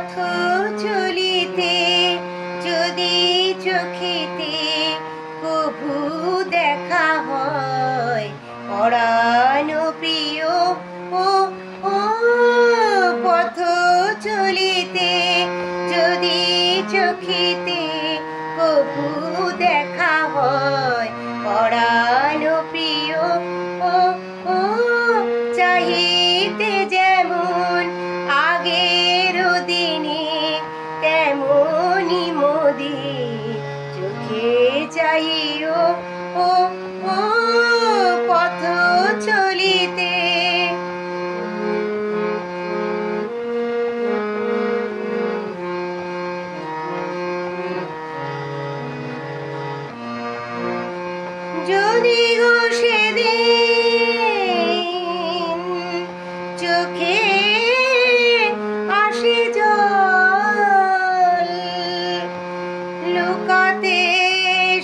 পথ চলিতে যদি চোখেতে কভু দেখা হয় পরাণ প্রিয় ও ও পথ চলিতে যদি চোখেতে কভু দেখা হয় পরাণ প্রিয় ও ও চাহিতে যেমন আগের দিনে তেমনি মোদের চোখে চাহিও ও ও পথ চলিতে যদি গো সেদিন চোখে আসে জল লুকাতে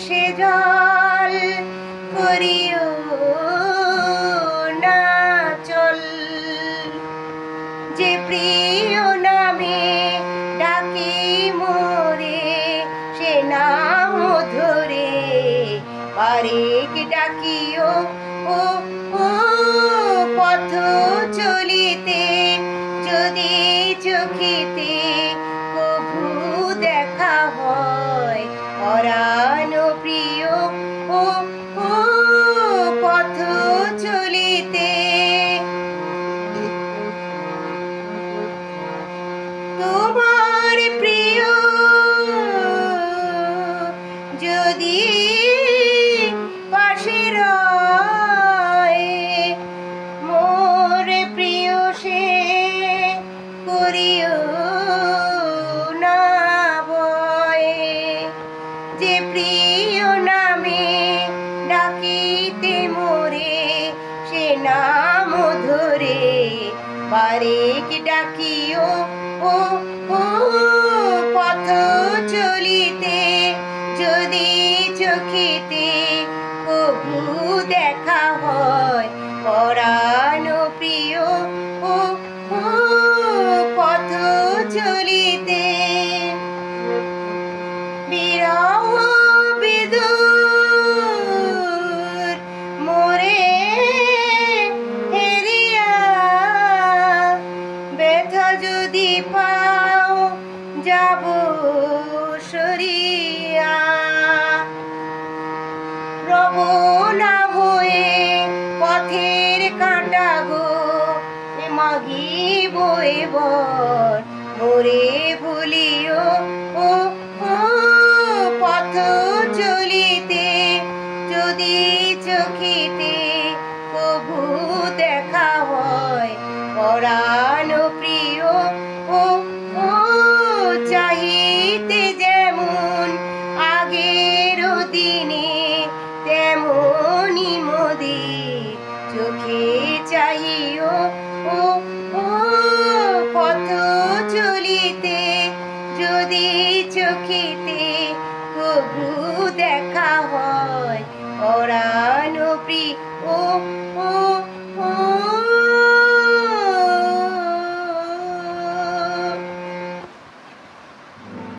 সে জল করিও না চল যে প্রিয় নামে ডাকি মোরে সে নাম ধরে বারেক ডাকিও ও ও পথ চলিতে যদি চোখেতে কভু দেখা হয় পরাণ প্রিয় ও ও পথ চলিতে তোমার প্রিয় যদি পাশে রয় মোর প্রিয় সে করিও না ভয় যে প্রিয় নামে ডাকিতে মোরে সে নাম ধরে বারেক ডাকিও ও ও পথ চলিতে যদি চোখেতে কভু দেখা হয় পরাণ প্রিয় ও ও পথ চলিতে বিরহ বিদুর মোরে হেরিয়া ব্যথা যদি পাও যাব সরিয়া রব না হয়ে পথের কাঁটা গো মাগিব এবার মোরে ভুলিও ও ও পথ চলিতে যদি চোখেতে কভু দেখা হয় পরাণ প্রিয় ও ও চাহিতে যেমন আগের দিনে তেমনি মোদের চোখে চাহিও ও ও পথ চলিতে যদি চোখেতে কভু দেখা হয় পরাণ